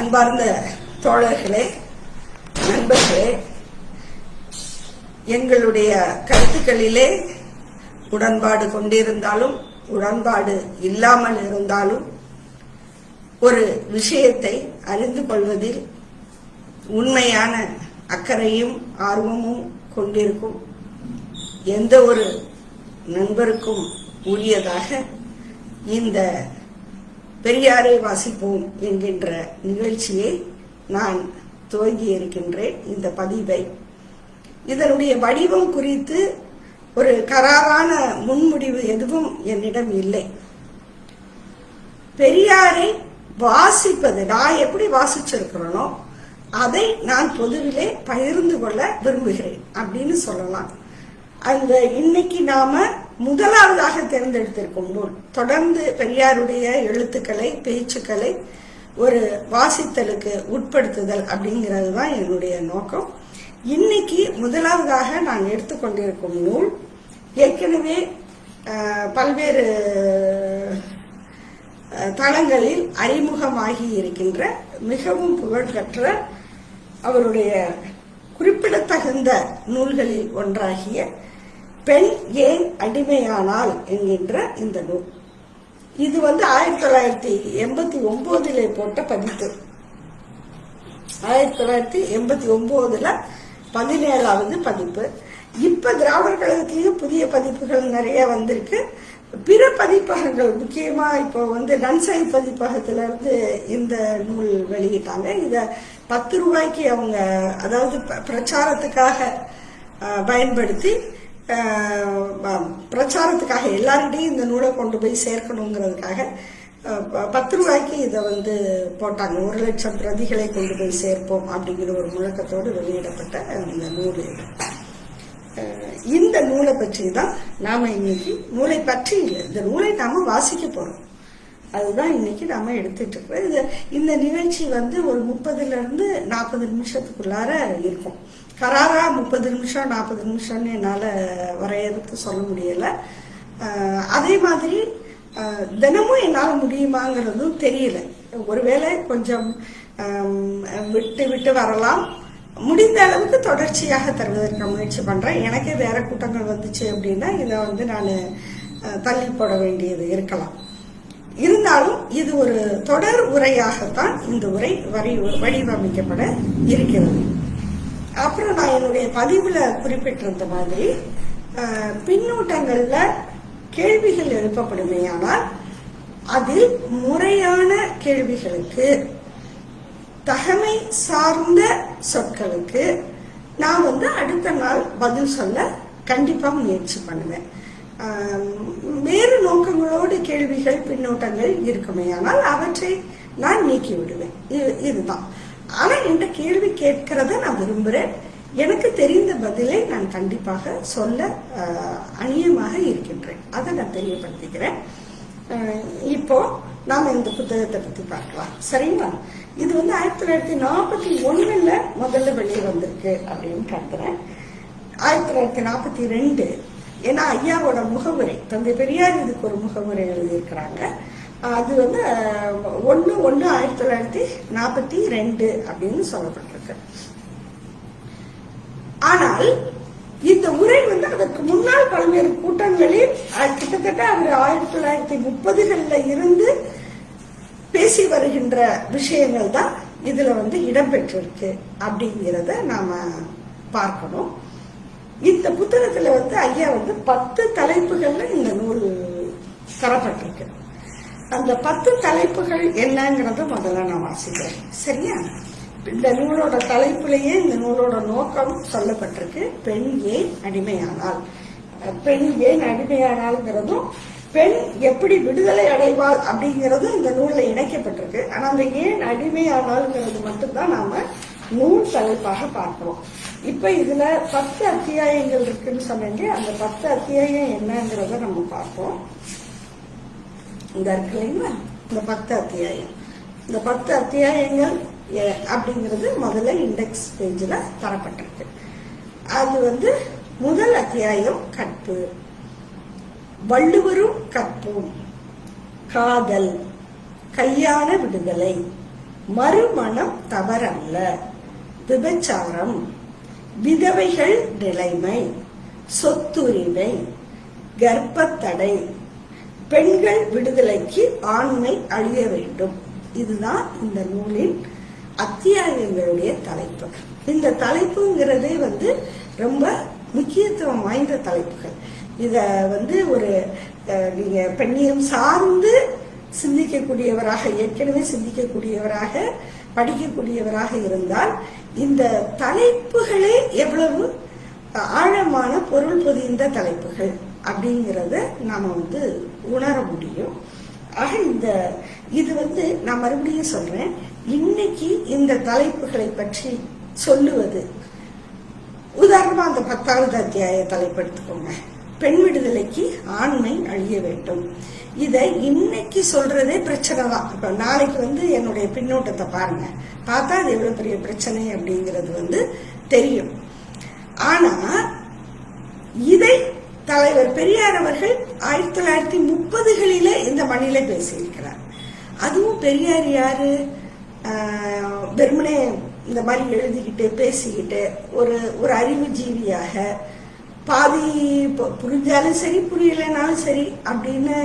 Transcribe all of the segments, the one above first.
அன்பார்ந்த தோழர்களே, நண்பர்களே, எங்களுடைய கருத்துக்களிலே உடன்பாடு கொண்டிருந்தாலும் உடன்பாடு இல்லாமல் இருந்தாலும் ஒரு விஷயத்தை அறிந்து கொள்வதில் உண்மையான அக்கறையும் ஆர்வமும் கொண்டிருக்கும் எந்த ஒரு நண்பருக்கும் உரியதாக இந்த பெரியாரை வாசிப்போம் என்கின்ற நிகழ்ச்சியை நான் துவங்கி இருக்கின்றேன். இந்த பதிவை இதனுடைய வடிவம் குறித்து ஒரு கராரான முன்முடிவு எதுவும் என்னிடம் இல்லை. பெரியாரை வாசிப்பது நான் எப்படி வாசிச்சிருக்கிறேனோ அதை நான் பொதுவிலே பகிர்ந்து கொள்ள விரும்புகிறேன் அப்படின்னு சொல்லலாம். அந்த இன்னைக்கு நாம முதலாவதாக தேர்ந்தெடுத்திருக்கும் நூல் தொடர்ந்து பெரியாருடைய எழுத்துக்களை பேச்சுக்களை ஒரு வாசித்தலுக்கு உட்படுத்துதல் அப்படிங்கிறது தான் என்னுடைய நோக்கம். இன்னைக்கு முதலாவதாக நான் எடுத்துக்கொண்டிருக்கும் நூல் ஏற்கனவே பல்வேறு தளங்களில் அறிமுகமாகி இருக்கின்ற மிகவும் புகழ்பெற்ற அவருடைய குறிப்பிடத்தகுந்த நூல்களில் ஒன்றாகிய பெண் ஏன் அடிமையானால் என்கின்ற இந்த நூல். இது 1989 போட்ட பதிப்பு. 1989 17வது பதிப்பு. இப்ப திராவிடர் கழகத்திலேயும் புதிய பதிப்புகள் நிறைய வந்திருக்கு. பிற பதிப்பகங்கள் முக்கியமா இப்போ நன்சை பதிப்பகத்திலிருந்து இந்த நூல் வெளியிட்டாங்க. இத 10 ரூபாய்க்கு அவங்க அதாவது பிரச்சாரத்துக்காக பயன்படுத்தி பிரச்சாரத்துக்காக எல்லாருடையும் இந்த நூலை கொண்டு போய் சேர்க்கணுங்கிறதுக்காக 10 ரூபாய்க்கு இதை போட்டாங்க. 1,00,000 பிரதிகளை கொண்டு போய் சேர்ப்போம் அப்படிங்கிற ஒரு முழக்கத்தோடு வெளியிடப்பட்ட இந்த நூல். இந்த நூலை பற்றி தான் நாம இன்னைக்கு, நூலை பற்றி இல்லை, இந்த நூலை நாம வாசிக்க போறோம். அதுதான் இன்னைக்கு நாம எடுத்துட்டு இருக்கிறோம். இந்த நிகழ்ச்சி ஒரு 30 இருந்து 40 நிமிஷத்துக்குள்ளார இருக்கும். கராரா 30 நிமிஷம் 40 நிமிஷம்னு என்னால வரையறுத்து சொல்ல முடியல. அதே மாதிரி தினமும் என்னால முடியுமாங்கிறதும் தெரியல. ஒருவேளை கொஞ்சம் விட்டு விட்டு வரலாம். முடிந்த அளவுக்கு தொடர்ச்சியாக தருவதற்கு முயற்சி பண்றேன். எனக்கே வேற கூட்டங்கள் வந்துச்சு அப்படின்னா இதை நான் தள்ளி போட வேண்டியது இருக்கலாம். இருந்தாலும் இது ஒரு தொடர் உரையாகத்தான் இந்த உரை வடிவமைக்கப்பட இருக்கிறது. அப்புறம் நான் என்னுடைய பதிவுல குறிப்பிட்டிருந்த மாதிரி பின்னூட்டங்கள்ல கேள்விகள் எழுப்பப்படுமையானால் அதில் முறையான கேள்விகளுக்கு, தகமை சார்ந்த சொற்களுக்கு நான் அடுத்த நாள் பதில் சொல்ல கண்டிப்பா முயற்சி பண்ணுவேன். வேறு நோக்கங்களோடு கேள்விகள் பின்னூட்டங்கள் இருக்குமே ஆனால் அவற்றை நான் நீக்கி விடுவேன். இதுதான். ஆனா இந்த கேள்வி கேட்கிறத நான் விரும்புறேன். எனக்கு தெரிந்த பதிலை நான் கண்டிப்பாக சொல்ல அணியமாக இருக்கின்றேன். அதை நான் தெரியப்படுத்திக்கிறேன். இப்போ நாம இந்த புத்தகத்தை பத்தி பார்க்கலாம். சரிங்களா? இது 1941 முதல்ல வெளியே வந்திருக்கு அப்படின்னு கருதுறேன். 1942 ஏன்னா ஐயாவோட முகவுரை, தந்தை பெரியார் இதுக்கு ஒரு முகவுரை எழுதியிருக்கிறாங்க. அது 1/1/1942 அப்படின்னு சொல்லப்பட்டிருக்கு. ஆனால் இந்த உரை அதற்கு முன்னால் பல்வேறு கூட்டங்களில் கிட்டத்தட்ட அவர் 1930களில் இருந்து பேசி வருகின்ற விஷயங்கள் தான் இதுல இடம்பெற்றிருக்கு அப்படிங்கிறத நாம பார்க்கணும். இந்த புத்தகத்துல ஐயா 10 தலைப்புகள்ல இந்த நூல் தரப்பட்டிருக்கு. அந்த 10 தலைப்புகள் என்னங்கிறத முதல்ல நான் வாசிக்கிறேன். சரியா? இந்த நூலோட தலைப்புலேயே இந்த நூலோட நோக்கம் சொல்லப்பட்டிருக்கு. பெண் ஏன் அடிமையானால். பெண் ஏன் அடிமையானால்ங்கிறதும் பெண் எப்படி விடுதலை அடைவாள் அப்படிங்கறதும் இந்த நூல்ல இணைக்கப்பட்டிருக்கு. ஆனா அந்த ஏன் அடிமையானால்ங்கிறது மட்டும்தான் நாம நூல் தலைப்பாக பார்க்கிறோம். இப்ப இதுல 10 அத்தியாயங்கள் இருக்குன்னு சொன்னீங்க. அந்த 10 அத்தியாயம் என்னங்கிறத நம்ம பார்ப்போம். இந்த இருக்கு இல்லைங்களா, இந்த 10 அத்தியாயம். இந்த 10 அத்தியாயங்கள் அப்படிங்கிறது முதல்ல இண்டெக்ஸ் பேஜ்ல தரப்பட்டிருக்கு. அது முதல் அத்தியாயம் கற்பு, வள்ளுவரும் கற்பும், காதல், கையான விடுதலை, மறுமணம் தவறல்ல, விபச்சாரம், விதவைகள் நிலைமை, சொத்துரிமை, கர்ப்பத்தடை, பெண்கள் விடுதலைக்கு ஆண்மை அழிய வேண்டும். இதுதான் இந்த நூலின் அத்தியாயங்களுடைய தலைப்பு. இந்த தலைப்புங்கிறதே ரொம்ப முக்கியத்துவம் வாய்ந்த தலைப்புகள். இத ஒரு நீங்க பெண்ணியம் சார்ந்து சிந்திக்கக்கூடியவராக, ஏற்கனவே சிந்திக்கக்கூடியவராக, படிக்கக்கூடியவராக இருந்தால் இந்த தலைப்புகளே எவ்வளவு ஆழமான பொருள் பொதிந்த தலைப்புகள் அப்படிங்கிறத நாம உணர முடியும். ஆக இது நான் மறுபடியும் சொல்றேன், இன்னைக்கு இந்த தலைப்புகளை பற்றி சொல்லுவது, உதாரணமா அந்த 10வது அத்தியாய தலைப்பு எடுத்துக்கோங்க, பெண் விடுதலைக்கு ஆண்மை அழிய வேண்டும். இதை இன்னைக்கு சொல்றதே பிரச்சனை தான். இப்ப நாளைக்கு என்னுடைய பின்னோட்டத்தை பாருங்க, பார்த்தா அது எவ்வளவு பெரிய பிரச்சனை அப்படிங்கிறது தெரியும். ஆனா இதை தலைவர் பெரியார் அவர்கள் 1930களிலே இந்த மண்ணிலே பேசியிருக்கிறார். அதுவும் பெரியார் யாரு, வெறுமனே இந்த மாதிரி எழுதிக்கிட்டு பேசிக்கிட்டு ஒரு அறிவுஜீவியாக, பாதி புரிஞ்சாலும் சரி புரியலைனாலும் சரி அப்படின்னு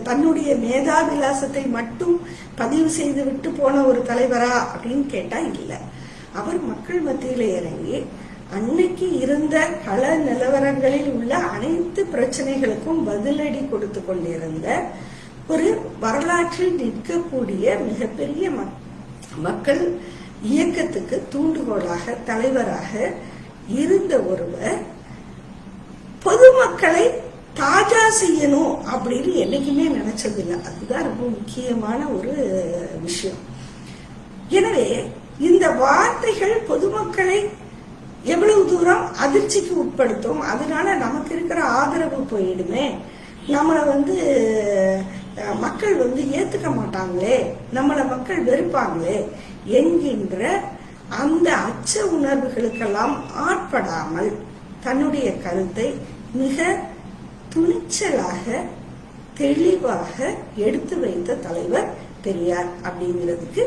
தன்னுடைய மேதாவிலாசத்தை மட்டும் பதிவு செய்து விட்டு போன ஒரு தலைவரா அப்படின்னு கேட்டா இல்லை. அவர் மக்கள் மத்தியில இறங்கி அன்னைக்கு இருந்த கள நிலவரங்களில் உள்ள அனைத்து பிரச்சனைகளுக்கும் பதிலடி கொடுத்து கொண்டிருந்த ஒரு வரலாற்றில் நிற்கக்கூடிய மிகப்பெரிய மக்கள் இயக்கத்துக்கு தூண்டுகோலாக, தலைவராக இருந்த ஒருவர் பொதுமக்களை தாஜா செய்யணும் அப்படின்னு என்னைக்குமே நினைச்சதில்லை. அதுதான் ரொம்ப முக்கியமான ஒரு விஷயம். எனவே இந்த வார்த்தைகள் பொதுமக்களை எவ்வளவு தூரம் அதிர்ச்சிக்கு உட்படுத்தும், அதனால நமக்கு இருக்கிற ஆதரவு போயிடுமே, நம்மளை மக்கள் ஏத்துக்க மாட்டாங்களே, நம்மளை மக்கள் வெறுப்பாங்களே என்கின்ற அந்த அச்ச உணர்வுகளுக்கெல்லாம் ஆட்படாமல் தன்னுடைய கருத்தை மிக துணிச்சலாக, தெளிவாக எடுத்து வைத்த தலைவர் பெரியார் அப்படிங்கிறதுக்கு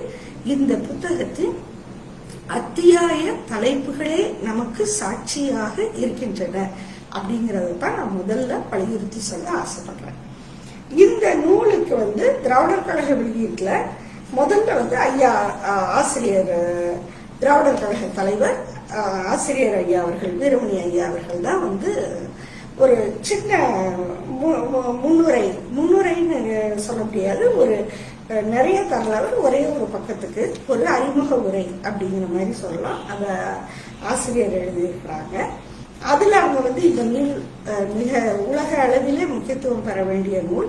இந்த புத்தகத்தின் அத்தியாய தலைப்புகளே நமக்கு சாட்சியாக இருக்கின்றன அப்படிங்கறதான் நான் முதல்ல வலியுறுத்தி சொல்ல ஆசைப்படுறேன். இந்த நூலுக்கு திராவிடர் கழக வெளியீட்டுல முதல்ல ஐயா ஆசிரியர், திராவிடர் கழக தலைவர் ஆசிரியர் ஐயா அவர்கள், வீரமணி ஐயா அவர்கள் தான் ஒரு சின்ன முன்னுரைன்னு சொல்ல முடியாது, ஒரு நிறைய தரலாவது ஒரே ஒரு பக்கத்துக்கு ஒரு அறிமுக உரை அப்படிங்கிற மாதிரி சொல்லலாம். அத ஆசிரியர் எழுதியிருக்கிறாங்க. அதுல அவங்க இந்த நூல் மிக உலக அளவிலே முக்கியத்துவம் பெற வேண்டிய நூல்.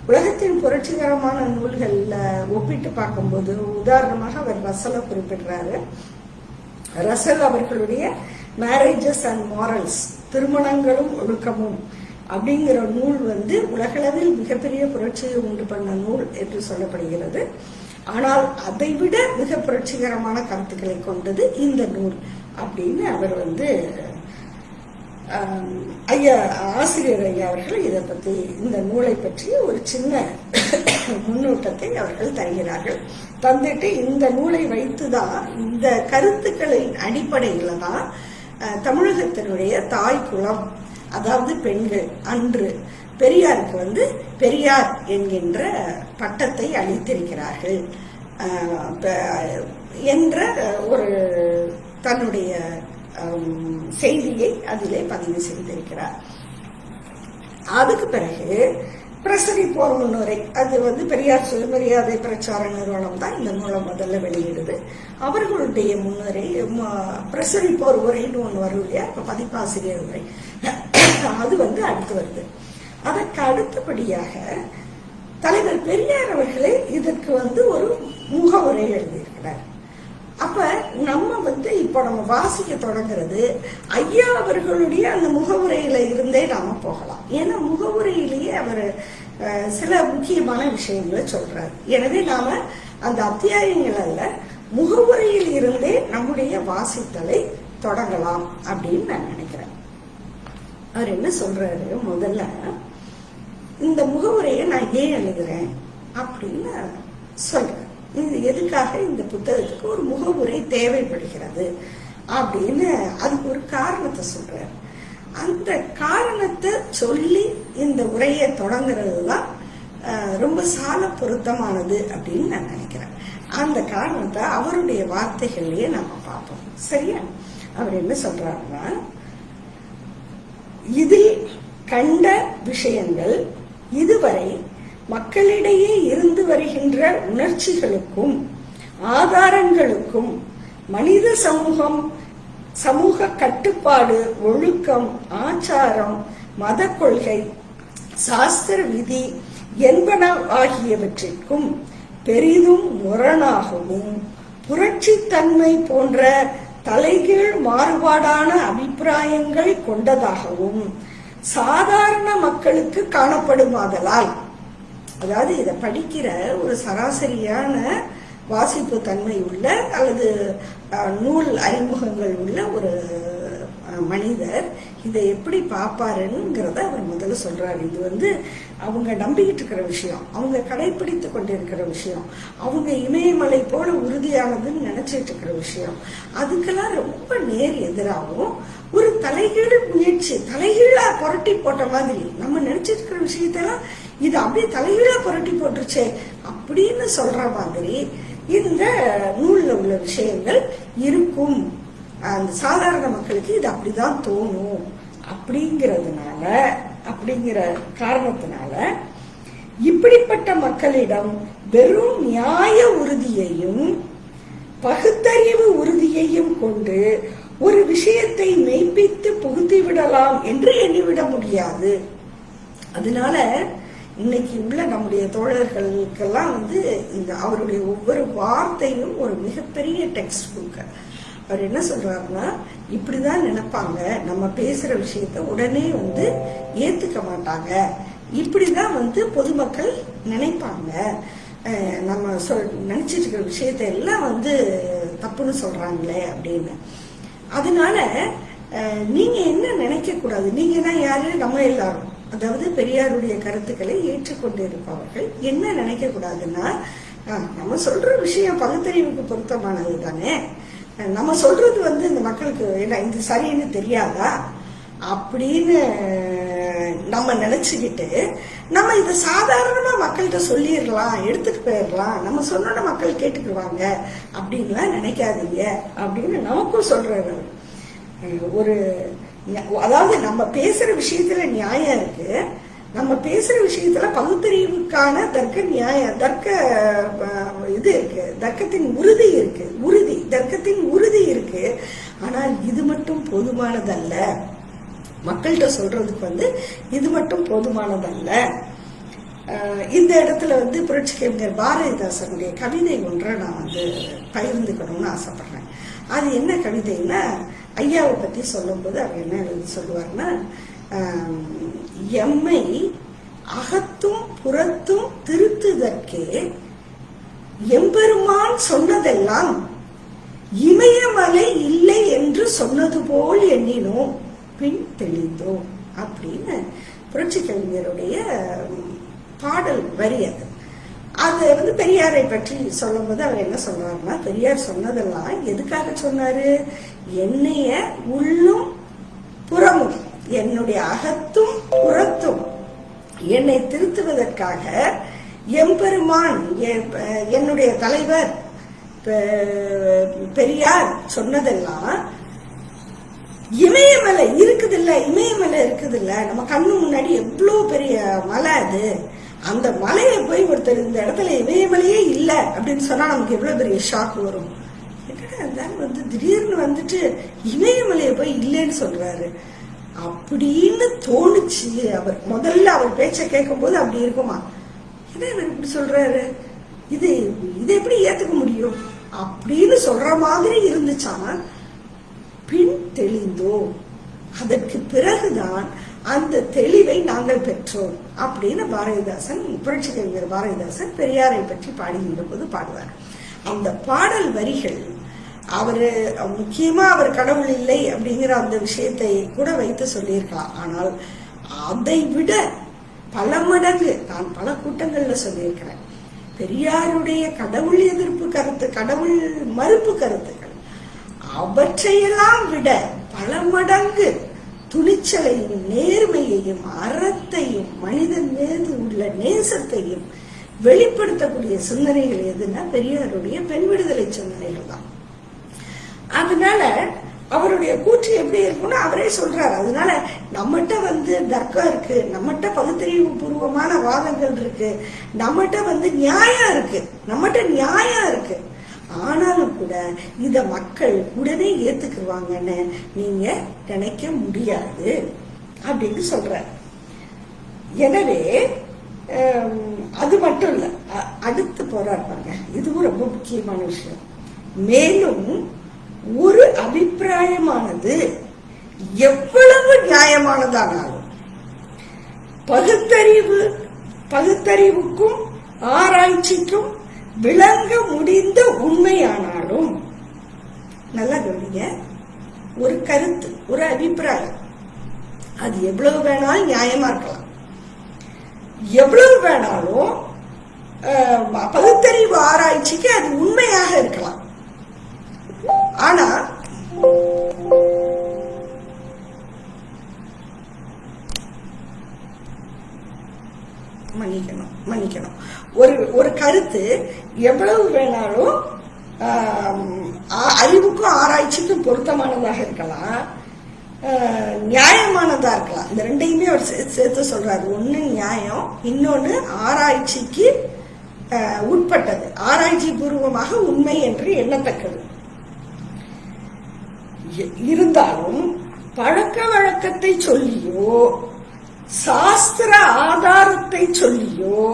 உலகத்தின் புரட்சிகரமான நூல்கள்ல ஒப்பிட்டு பார்க்கும்போது உதாரணமாக அவர் ரசலை குறிப்பிடுறாரு. ரசல் அவர்களுடைய மேரேஜஸ் அண்ட் மாரல்ஸ், திருமணங்களும் ஒழுக்கமும் அப்படிங்கிற நூல் உலகளவில் மிகப்பெரிய புரட்சியை உண்டு பண்ண நூல் என்று சொல்லப்படுகிறது. ஆனால் அதை விட மிக புரட்சிகரமான கருத்துக்களை கொண்டது இந்த நூல் அப்படின்னு அவர் ஐயா ஆசிரியர் ஐயா அவர்கள் இதை பத்தி, இந்த நூலை பற்றி ஒரு சின்ன முன்னோட்டத்தை அவர்கள் தருகிறார்கள். தந்துட்டு இந்த நூலை வைத்துதான், இந்த கருத்துக்களின் அடிப்படையில தான் தமிழகத்தினுடைய தாய் குலம், அதாவது பெண்கள், அன்று பெரியாருக்கு பெரியார் என்கின்ற பட்டத்தை அளித்திருக்கிறார்கள் என்ற ஒரு தன்னுடைய செய்தியை அதிலே பதிவு செய்திருக்கிறார். அதுக்கு பிறகு பிரசரிப்போர் முன்னுரை, அது பெரியார் சுயமரியாதை பிரச்சார நிறுவனம் தான் இந்த நூலை முதல்ல வெளியிடுது. அவர்களுடைய முன்னுரை, பிரசரிப்போர் உரைன்னு ஒண்ணு வரும் இல்லையா, பதிப்பாசிரியர் உரை, அது அடுத்து வருது. அதற்கு அடுத்தபடியாக தலைவர் பெரியார் அவர்களே இதற்கு ஒரு முகவுரை எழுதியிருக்கிறார். அப்ப நம்ம இப்ப நம்ம வாசிக்க தொடங்குறது ஐயா அவர்களுடைய அந்த முகவுரையில இருந்தே நாம போகலாம். ஏன்னா முகவுரையிலேயே அவர் சில முக்கியமான விஷயங்களை சொல்றாரு. எனவே நாம அந்த அத்தியாயங்கள் அல்ல, முகவுரையில் இருந்தே நம்முடைய வாசித்தலை தொடங்கலாம் அப்படின்னு நான் நினைக்கிறேன். அவர் என்ன சொல்றாரு, முதல்ல இந்த முகவுரையை நான் ஏன் எழுதுறேன் அப்படின்னு சொல்றேன். இது எதுக்காக இந்த புத்தகத்துக்கு ஒரு முகவுரை தேவைப்படுகிறது அப்படின்னு அதுக்கு ஒரு காரணத்தை சொல்றாரு. அந்த காரணத்தை சொல்லி இந்த உரையை தொடங்குறது தான் ரொம்ப சால பொருத்தமானது அப்படின்னு நான் நினைக்கிறேன். அந்த காரணத்தை அவருடைய வார்த்தைகள்லயே நம்ம பார்ப்போம். சரியா? அவர் என்ன சொல்றாருன்னா, இதில் கண்ட விஷயங்கள் இதுவரை மக்களிடையே இருந்து வருகின்ற உணர்ச்சிகளுக்கும் ஆதாரங்களுக்கும் மனித சமூக கட்டுப்பாடு, ஒழுக்கம், ஆச்சாரம், மத கொள்கை, சாஸ்திர விதி என்பன ஆகியவற்றிற்கும் பெரிதும் முரணாகவும் புரட்சித்தன்மை போன்ற தலைகீழ் மாறுபாடான அபிப்பிராயங்கள் கொண்டதாகவும் சாதாரண மக்களுக்கு காணப்படுமாதலால், அதாவது இதை படிக்கிற ஒரு சராசரியான வாசிப்பு தன்மை உள்ள அல்லது நூல் அறிமுகங்கள் உள்ள ஒரு மனிதர் இதை எப்படி பார்ப்பாருங்கிறத அவர் முதல்ல சொல்றாரு. இது அவங்க நம்பிக்கிட்டு இருக்கிற விஷயம், அவங்க கடைபிடித்து கொண்டிருக்கிற விஷயம், அவங்க இமயமலை போல உறுதியானதுன்னு நினைச்சிட்டு இருக்கிற விஷயம், அதுக்கெல்லாம் ரொம்ப நேர் எதிராகவும் ஒரு தலைகீழ் முயற்சி, தலைகீழா புரட்டி போட்ட மாதிரி நம்ம நினைச்சிட்டு இருக்கிற விஷயத்தெல்லாம் இது அப்படியே தலைகீழா புரட்டி போட்டுருச்சே அப்படின்னு சொல்ற மாதிரி இந்த நூல்ல உள்ள விஷயங்கள் இருக்கும். அந்த சாதாரண மக்களுக்கு இது அப்படிதான் தோணும். அப்படிங்கிற காரணத்தினால இப்படிப்பட்ட மக்களிடம் வெறும் நியாய உறுதியையும் பகுத்தறிவு உறுதியையும் கொண்டு ஒரு விஷயத்தை மெய்ப்பித்து புகுத்தி விடலாம் என்று எண்ணிவிட முடியாது. அதனால இன்னைக்கு உள்ள நம்முடைய தோழர்களுக்கெல்லாம் இந்த அவருடைய ஒவ்வொரு வார்த்தையும் ஒரு மிகப்பெரிய டெக்ஸ்ட் புக். அவர் என்ன சொல்றாருன்னா, இப்படிதான் நினைப்பாங்க, நம்ம பேசுற விஷயத்த உடனே ஏத்துக்க மாட்டாங்க, இப்படிதான் பொதுமக்கள் நினைப்பாங்க, நம்ம நினைச்சிட்டு இருக்கிற விஷயத்த எல்லாம் தப்புன்னு சொல்றாங்களே அப்படின்னு. அதனால நீங்க என்ன நினைக்க கூடாது, நீங்க தான் யாரு, நம்ம எல்லாரும், அதாவது பெரியாருடைய கருத்துக்களை ஏற்றுக்கொண்டு இருப்பவர்கள் என்ன நினைக்க கூடாதுன்னா, நம்ம சொல்ற விஷயம் பகுத்தறிவுக்கு பொருத்தமானது தானே, நம்ம சொல்றது இந்த மக்களுக்கு என்ன இது சரின்னு தெரியாதா அப்படின்னு நம்ம நினைச்சுக்கிட்டு நம்ம இதை சாதாரணமா மக்கள்கிட்ட சொல்லிடலாம், எடுத்துட்டு போயிடலாம், நம்ம சொன்னோட மக்கள் கேட்டுக்குவாங்க அப்படின்லாம் நினைக்காதீங்க அப்படின்னு நமக்கும் சொல்றாரு. அதாவது நம்ம பேசுற விஷயத்துல நியாயம் இருக்கு, நம்ம பேசுற விஷயத்துல பகுத்தறிவுக்கான தர்க்கத்தின் உறுதி இருக்கு. ஆனால் இது மட்டும் போதுமானதல்ல, மக்கள்கிட்ட சொல்றதுக்கு இது மட்டும் போதுமானதல்ல. இந்த இடத்துல புரட்சி கவிஞர் பாரதிதாசனுடைய கவிதை ஒன்றை நான் பகிர்ந்துக்கணும்னு ஆசைப்படுறேன். அது என்ன கவிதைன்னா, ஐயாவை பத்தி சொல்லும் போது அவர் என்ன சொல்லுவாருன்னா, எம்மை அகத்தும் புறத்தும் திருத்துதற்கே எம்பெருமான் சொன்னதெல்லாம் இமயமலை இல்லை என்று சொன்னது போல் எண்ணினோம், பின் தெளிந்தோம் அப்படின்னு புரட்சி கவிஞருடைய பாடல் வரி அது பெரியாரை பற்றி சொல்லும் போது அவர் என்ன சொல்றாருன்னா, பெரியார் சொன்னதெல்லாம் எதுக்காக சொன்னாரு, என்னைய உள்ளும் புறமும், என்னுடைய அகத்தும் புறத்தும் என்னை திருத்துவதற்காக எம்பெருமான், என்னுடைய தலைவர் பெரியார் சொன்னதெல்லாம் இமயமலை இருக்குதில்ல, நம்ம கண்ணு முன்னாடி எவ்வளவு பெரிய மலை, அது அந்த மலையை போய் ஒருத்தர் இந்த இடத்துல இமயமலையே இல்லை அப்படின்னு சொன்னா நமக்கு எவ்வளவு பெரிய ஷாக் வரும். திடீர்னு இமயமலையை போய் இல்லைன்னு சொல்றாரு அப்படின்னு தோணுச்சு. அவர் பேச்ச கேட்கும் போது அப்படி இருக்குமா, என்ன இப்படி சொல்றாரு, இது எப்படி ஏத்துக்க முடியும் அப்படின்னு சொல்ற மாதிரி இருந்துச்சானா, பின் தெளிந்தோம், அதற்கு பிறகுதான் அந்த தெளிவை நாங்கள் பெற்றோம் அப்படின்னு பாரதிதாசன், புரட்சி கவிஞர் பாரதிதாசன் பெரியாரை பற்றி பாடுகின்ற போது பாடுவார். அந்த பாடல் வரிகள் முக்கியமா அவர் கடவுள் இல்லை அப்படிங்கிற அந்த விஷயத்தை கூட வைத்து சொல்லியிருக்கலாம். ஆனால் அதை விட பல மடங்கு, நான் பல கூட்டங்கள்ல சொல்லியிருக்கிறேன், பெரியாருடைய கடவுள் எதிர்ப்பு கருத்து, கடவுள் மறுப்பு கருத்துக்கள், அவற்றையெல்லாம் விட பல மடங்கு துணிச்சலையும் நேர்மையையும் அறத்தையும் மனிதன் மீது உள்ள நேசத்தையும் வெளிப்படுத்தக்கூடிய சிந்தனைகள் எதுன்னா பெரியாருடைய பெண் விடுதலை சிந்தனைகள் தான். அதனால அவருடைய கூற்று எப்படி இருக்கும்னு அவரே சொல்றாரு. அதனால நம்மகிட்ட தர்க்கம் இருக்கு, நம்மகிட்ட பகுத்தறிவு பூர்வமான வாதங்கள் இருக்கு, நம்மகிட்ட நியாயம் இருக்கு. ஆனாலும் கூட இத மக்கள் உடனே ஏத்துக்குவாங்கன்னு நீங்க நினைக்க முடியாது அப்படின்னு சொல்ற. எனவே அது மட்டும் இல்ல, அடுத்து போராடுவாங்க. இதுவும் ரொம்ப முக்கியமான விஷயம். மேலும் ஒரு அபிப்பிராயமானது எவ்வளவு நியாயமானதானாலும் பகுத்தறிவுக்கும் ஆராய்ச்சிக்கும் விளங்க முடிந்த உண்மையானாலும், நல்லா கவனிங்க, ஒரு கருத்து, ஒரு அபிப்பிராயம் அது எவ்வளவு வேணாலும் நியாயமா இருக்கலாம், எவ்வளவு வேணாலும் பகுத்தறிவு ஆராய்ச்சிக்கு அது உண்மையாக இருக்கலாம். ஆனா மன்னிக்கணும், ஒரு கருத்து எவ்வளவு வேணாலும் அறிவுக்கும் ஆராய்ச்சிக்கும் பொருத்தமானதாக இருக்கலாம், நியாயமானதா இருக்கலாம். இந்த ரெண்டையுமே அவர் சேர்த்து சொல்றாரு. ஒண்ணு நியாயம், இன்னொன்னு ஆராய்ச்சிக்கு உட்பட்டது, ஆராய்ச்சி பூர்வமாக உண்மை என்று எண்ணத்தக்கது. இருந்தாலும் பழக்க வழக்கத்தை சொல்லியோ சாஸ்திர ஆதாரத்தை சொல்லியோ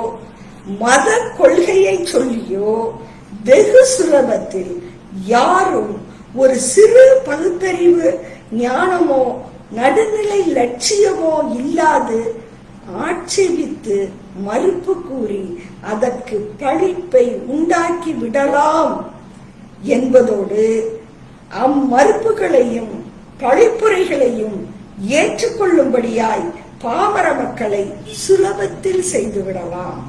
மத கொள்கையை சொல்லியோ வெகு சுலபத்தில் யாரும் ஒரு சிறு பகுத்தறிவு ஞானமோ நடுநிலை லட்சியமோ இல்லாது ஆட்சேபித்து மறுப்பு கூறி அதற்கு பழிப்பை உண்டாக்கி விடலாம் என்பதோடு அம்மறுப்புகளையும் பழிப்புரைகளையும் ஏற்றுக்கொள்ளும்படியாய் பாமர மக்களை சுலபத்தில் செய்து விடலாம்.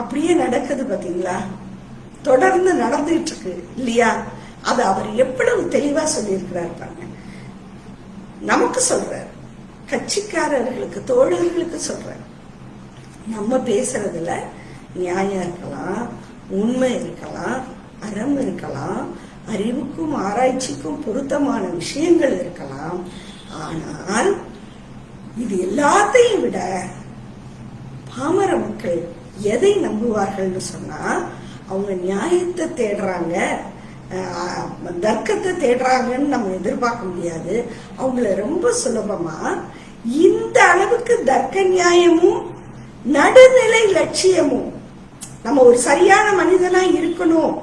அப்படியே நடக்குது பாத்தீங்களா, தொடர்ந்து நடந்துட்டு இருக்கு இல்லையா? அது அவர் எவ்வளவு தெளிவா சொல்லியிருக்கிறார் பாருங்க. நமக்கு சொல்றார், கட்சிக்காரர்களுக்கு தோழர்களுக்கு சொல்றார், நம்ம பேசுறதுல நியாயம் இருக்கலாம், உண்மை இருக்கலாம், அறம் இருக்கலாம், அறிவுக்கும் ஆராய்ச்சிக்கும் பொருத்தமான விஷயங்கள் இருக்கலாம். ஆனால் இது எல்லாத்தையும் விட பாமர மக்கள் எதை நம்புவார்கள்னு சொன்னா, அவங்க நியாயத்தை தேடுறாங்க, தர்க்கத்தை தேடுறாங்கன்னு நம்ம எதிர்பார்க்க முடியாது. அவங்கள ரொம்ப சுலபமா இந்த அளவுக்கு தர்க்க நியாயமும் நடுநிலை லட்சியமும், நம்ம ஒரு சரியான மனிதனா இருக்கணும்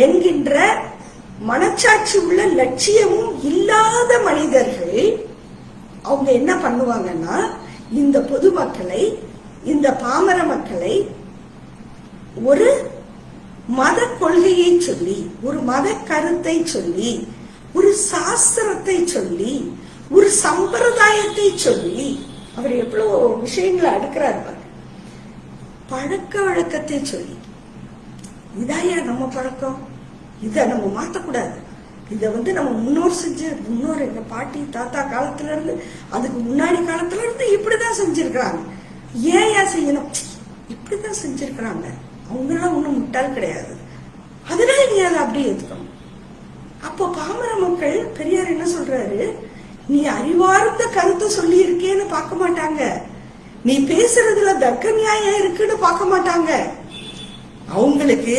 என்கின்ற மனச்சாட்சி உள்ள லட்சியமும் இல்லாத மனிதர்கள் அவங்க என்ன பண்ணுவாங்கன்னா, இந்த பொதுமக்களை, இந்த பாமர மக்களை ஒரு மத கொள்கையை சொல்லி, ஒரு மத கருத்தை சொல்லி, ஒரு சாஸ்திரத்தை சொல்லி, ஒரு சம்பிரதாயத்தை சொல்லி, அவர் எவ்வளவு விஷயங்களை அடுக்கிறார் பாருங்க. பழக்க வழக்கத்தை சொல்லி, இதாயா நம்ம பழக்கம், இத நம்ம மாத்தக்கூடாது, இத நம்ம முன்னோர் எங்க பாட்டி தாத்தா காலத்துல இருந்து அதுக்கு முன்னாடி காலத்துல இருந்து இப்படிதான் செஞ்சிருக்கிறாங்க, ஏயா செய்யணும், இப்படிதான் செஞ்சிருக்கிறாங்க, அவங்க எல்லாம் ஒண்ணும் முட்டாள் கிடையாது, அதனால நீ அதை அப்படியே ஏத்துக்கணும். அப்போ பாமர மக்கள் பெரியார் என்ன சொல்றாரு, நீ அறிவார்ந்த கருத்தை சொல்லி இருக்கேன்னு பார்க்க மாட்டாங்க, நீ பேசுறதுல தர்க்க நியாயம் இருக்குன்னு பார்க்க மாட்டாங்க. அவங்களுக்கு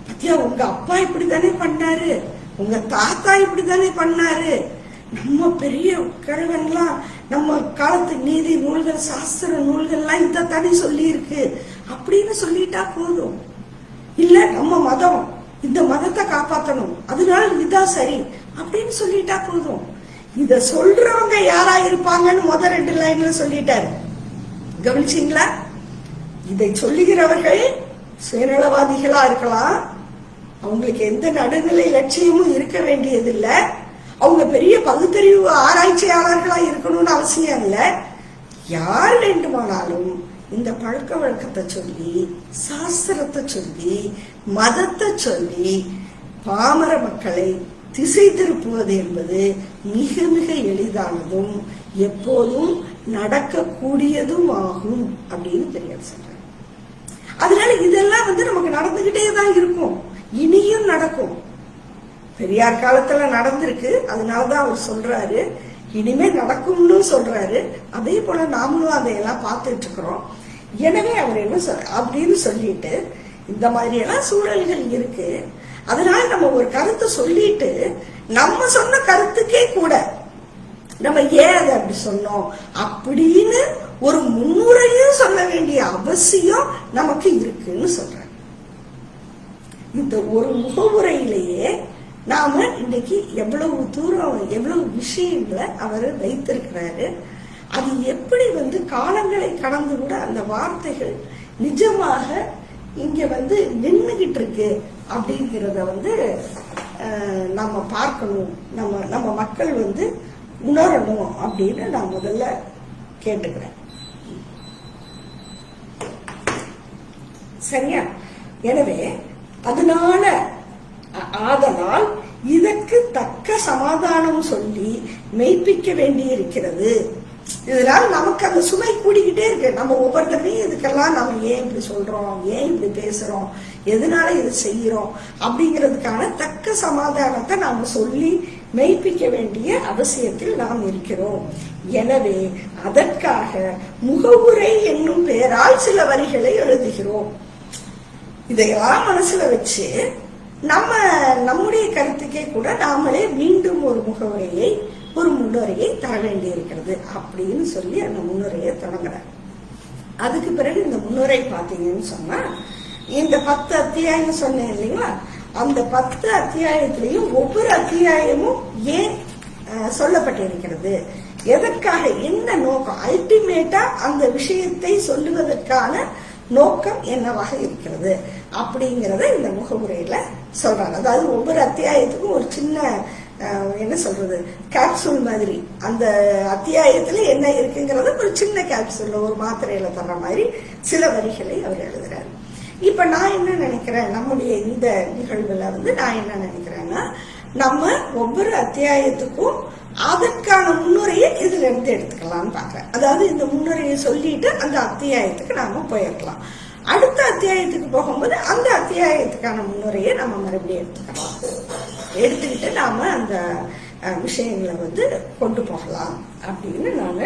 பத்தியா உங்க அப்பா இப்படித்தானே பண்ணாரு, உங்க தாத்தா இப்படித்தானே பண்ணாரு, நம்ம பெரிய கிழவன்லாம் நம்ம காலத்து நீதி நூல்கள் சாஸ்திர நூல்கள்லாம் இதைத்தானே சொல்லி இருக்கு அப்படின்னு சொல்லிட்டா போதும். இல்ல நம்ம மதம், இந்த மதத்தை காப்பாற்றணும், அதனால இதுதான் சரி அப்படின்னு சொல்லிட்டா போதும். இத சொல்றவங்க யாரா இருப்பாங்கன்னு முதல் 2 லைன்ல சொல்லிட்டாரு. கவனிச்சீங்களா? இதை சொல்லுகிறவர்கள் சுயநலவாதிகளா இருக்கலாம், அவங்களுக்கு எந்த நடுநிலை லட்சியமும் இருக்க வேண்டியதில்லை, அவங்க பெரிய பகுத்தறிவு ஆராய்ச்சியாளர்களா இருக்கணும்னு அவசியம் இல்லை. யார் வேண்டுமானாலும் இந்த பழக்க வழக்கத்தை சொல்லி, சாஸ்திரத்தை சொல்லி, மதத்தை சொல்லி பாமர மக்களை திசை திருப்புவது என்பது மிக மிக எளிதானதும் எப்போதும் நடக்கக்கூடியதும் ஆகும் அப்படின்னு பெரியார் சொல்றாரு. அதனால இதெல்லாம் நமக்கு நடந்துகிட்டே தான் இருக்கும், இனியும் நடக்கும். பெரியார் காலத்துல நடந்திருக்கு, அதனாலதான் அவர் சொல்றாரு, இனிமே நடக்கும்னு சொல்றாரு. அதே போல நாமளும் அதையெல்லாம் பார்த்துட்டு இருக்கிறோம். எனவே அவர் என்ன அப்படின்னு சொல்லிட்டு, இந்த மாதிரி எல்லாம் சூழல்கள் இருக்கு, அதனால நம்ம ஒரு கருத்தை சொல்லிட்டு நம்ம சொன்ன கருத்துக்கே கூட நம்ம ஏன் அதை அப்படி சொன்னோம் அப்படின்னு ஒரு முன்னுரையும் சொல்ல வேண்டிய அவசியம் நமக்கு இருக்குன்னு சொல்றேன். இந்த ஒரு முகவுரையிலேயே நாம இன்னைக்கு எவ்வளவு தூரம் எவ்வளவு விஷயங்களை அவர் வைத்திருக்கிறாரு. அது எப்படி காலங்களை கடந்து கூட அந்த வார்த்தைகள் நிஜமாக இங்க நின்னுகிட்டு இருக்கு அப்படிங்கிறத நம்ம பார்க்கணும், நம்ம மக்கள் உணரணும் அப்படின்னு நான் முதல்ல கேட்டுக்கிறேன். சரியா? எனவே ஆதலால் இதற்கு தக்க சமாதானம் சொல்லி மெய்ப்பிக்க வேண்டி இருக்கிறது. இதனால நமக்கு அந்த சுமை கூடிக்கிட்டே இருக்கு. நம்ம ஒவ்வொருத்தரையும் இதுக்கெல்லாம் நம்ம ஏன் இப்படி சொல்றோம், ஏன் இப்படி பேசுறோம், எதனால இது செய்யறோம் அப்படிங்கிறதுக்கான தக்க சமாதானத்தை நாம சொல்லி மெய்ப்பிக்க வேண்டிய அவசியத்தில் நாம் இருக்கிறோம். எனவே அதற்காக முகவுரை என்னும் பெயரால் சில வரிகளை எழுதுகிறோம். இதையெல்லாம் மனசுல வச்சு நம்முடைய கருத்துக்கே கூட நாமளே மீண்டும் ஒரு முகவுரையை, ஒரு முன்னுரையை தர வேண்டி இருக்கிறது அப்படின்னு சொல்லி அந்த முன்னுரையை தொடங்குறார். அதுக்கு பிறகு இந்த முன்னுரை பாத்தீங்கன்னு சொன்னா, இந்த 10 அத்தியாயம் சொன்னேன் இல்லைங்களா, அந்த 10 அத்தியாயத்திலையும் ஒவ்வொரு அத்தியாயமும் ஏன் சொல்லப்பட்டிருக்கிறது, எதற்காக, என்ன நோக்கம், அல்டிமேட்டா அந்த விஷயத்தை சொல்லுவதற்கான நோக்கம் என்னவாக இருக்கிறது அப்படிங்கறத இந்த முகவுரையில சொல்றாங்க. அதாவது ஒவ்வொரு அத்தியாயத்துக்கும் ஒரு சின்ன என்ன சொல்றது, கேப்சூல் மாதிரி, அந்த அத்தியாயத்துல என்ன இருக்குங்கிறத ஒரு சின்ன கேப்சூல்ல, ஒரு மாத்திரையில தர்ற மாதிரி சில வரிகளை அவர் எழுதுறாரு. இப்ப நான் என்ன நினைக்கிறேன், நம்முடைய இந்த நிகழ்வுல நான் என்ன நினைக்கிறேன்னா, நம்ம ஒவ்வொரு அத்தியாயத்துக்கும் அதற்கான முன்னுரையை இதுல இருந்து எடுத்துக்கலாம்னு பாக்குறேன். அதாவது இந்த முன்னுரையை சொல்லிட்டு அந்த அத்தியாயத்துக்கு நாம போயிடலாம். அடுத்த அத்தியாயத்துக்கு போகும்போது அந்த அத்தியாயத்துக்கான முன்னுரையை நம்ம மறுபடியும் எடுத்துக்கலாம். எடுத்துக்கிட்டு நாம அந்த விஷயங்களை கொண்டு போகலாம் அப்படின்னு நான்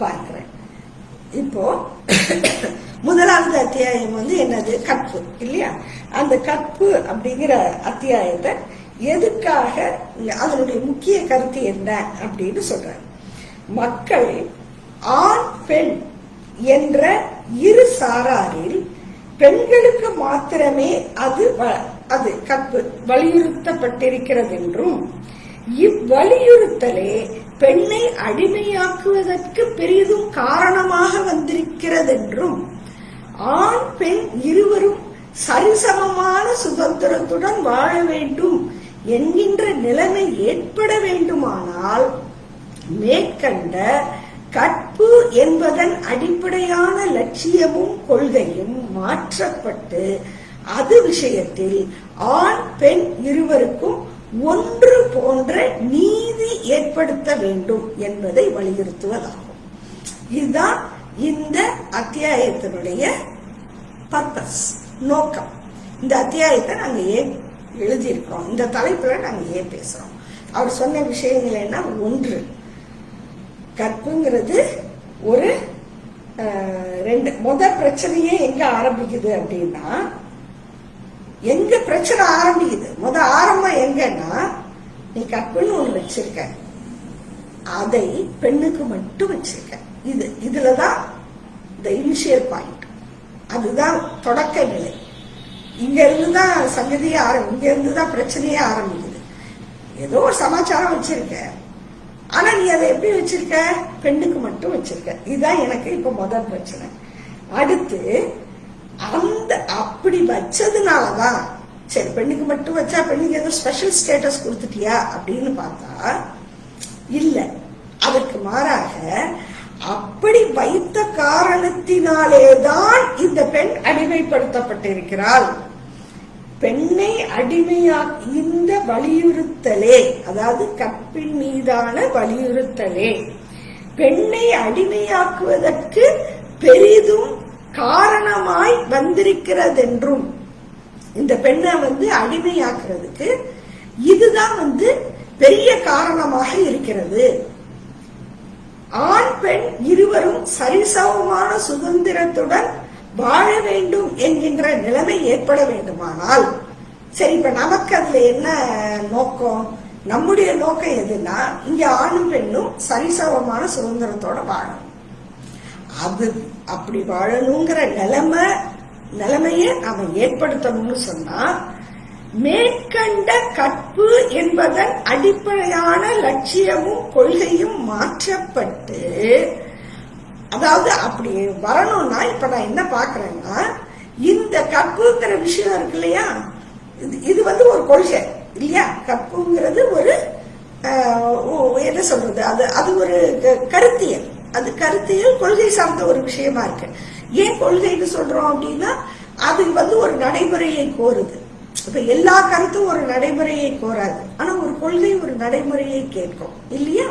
பார்க்கிறேன். இப்போ முதலாவது அத்தியாயம் என்னது, கற்பு இல்லையா? அந்த கற்பு அப்படிங்கிற அத்தியாயத்தை எதுக்காக, அதனுடைய முக்கிய கருத்து என்ன அப்படின்னு சொல்றாரு. மக்கள் ஆண் பெண் என்ற இரு சாராரில் பெண்களுக்கு மாத்திரமே அது கற்பு வலியுறுத்தப்பட்டிருக்கிறது என்றும், இவ்வலியுறுத்தலே பெண்ணை அடிமையாக்குவதற்கு பெரிதும் காரணமாக வந்திருக்கிறது என்றும், ஆண் பெண் இருவரும் சரிசமமான சுதந்திரத்துடன் வாழ வேண்டும் என்கின்ற நிலைமை ஏற்பட வேண்டுமானால் மேற்கண்ட கற்பு என்பதன் அடிப்படையான லட்சியமும் கொள்கையும் மாற்றப்பட்டு அது விஷயத்தில் ஆண் பெண் இருவருக்கும் ஒன்று போன்ற நீதி ஏற்படுத்த வேண்டும் என்பதை வலியுறுத்துவதாகும். இதுதான் இந்த அத்தியாயத்தினுடைய பர்பஸ், நோக்கம். இந்த அத்தியாயத்தை நாங்க ஏன் எழுதியிருக்கிறோம், இந்த தலைப்புல நாங்க ஏன் பேசுறோம், அவர் சொன்ன விஷயங்கள் என்ன, ஒன்று, கற்புங்கிறது ஒரு முதல் பிரச்சனையே எங்க ஆரம்பிக்குது அப்படின்னா, எங்க பிரச்சனை ஆரம்பிக்குது, ஆரம்பம் எங்கன்னா, நீ கற்புன்னு ஒண்ணு வச்சிருக்க, அதை பெண்ணுக்கு மட்டும் வச்சிருக்க, இதுலதான் இந்த இனிஷியல் பாயிண்ட், அதுதான் தொடக்க நிலை. இங்க இருந்துதான் சங்கதியே இங்க இருந்துதான் பிரச்சனையே ஆரம்பிக்குது. ஏதோ ஒரு சமாச்சாரம் வச்சிருக்க, ஆனா நீ அதை எப்படி வச்சிருக்க, பெண்ணுக்கு மட்டும் வச்சிருக்க. இதுதான் எனக்கு இப்ப முதல் பிரச்சனை. அடுத்து அந்த அப்படி வச்சதுனாலதான், சரி பெண்ணுக்கு மட்டும் வச்சா பெண்ணுக்கு ஏதோ ஸ்பெஷல் ஸ்டேட்டஸ் கொடுத்துட்டியா அப்படின்னு பார்த்தா இல்ல. அதற்கு மாறாக அப்படி வைத்த காரணத்தினாலேதான் இந்த பெண் அடிமைப்படுத்தப்பட்டிருக்கிறாள். பெண்ணை இந்த வலியுறுத்தலே, அதாவது கற்பின் மீதான வலியுறுத்தலே பெண்ணை அடிமையாக்குவதற்கு பெரிதும் காரணமாய் வந்திருக்கிறதென்றும், இந்த பெண்ணை அடிமையாக்குறதுக்கு இதுதான் பெரிய காரணமாக இருக்கிறது. ஆண் பெண் இருவரும் சரிசமமான சுதந்திரத்துடன் வாழ வேண்டும் என்கின்ற நிலைமை ஏற்பட வேண்டுமானால், சரி இப்ப நமக்கு அதுல என்ன நோக்கம்? நம்முடைய நோக்கம் எதுன்னா, இங்க ஆணும் பெண்ணும் சரிசமமான சுதந்திரத்தோட வாழணும். அது அப்படி வாழணுங்கிற நிலைமைய நாம ஏற்படுத்தணும்னு சொன்னா, மேற்கண்ட கற்பு என்பதன் அடிப்படையான லட்சியமும் கொள்கையும் மாற்றப்பட்டு, அதாவது அப்படி வரணும்னா இப்ப நான் என்ன பாக்குறேன்னா, இந்த கற்புங்கிற விஷயம் இருக்கு இல்லையா, இது ஒரு கொள்கை இல்லையா? கற்புங்கிறது ஒரு என்ன சொல்றது, அது ஒரு கருத்தியல். அது கருத்தியல் கொள்கை சார்ந்த ஒரு விஷயமா இருக்கு. ஏன் கொள்கைன்னு சொல்றோம் அப்படின்னா, அது ஒரு நடைமுறையை கோருது. இப்ப எல்லா கருத்தும் ஒரு நடைமுறையை கோராது, ஆனா ஒரு கொள்கை ஒரு நடைமுறையை கேட்கும் இல்லையா?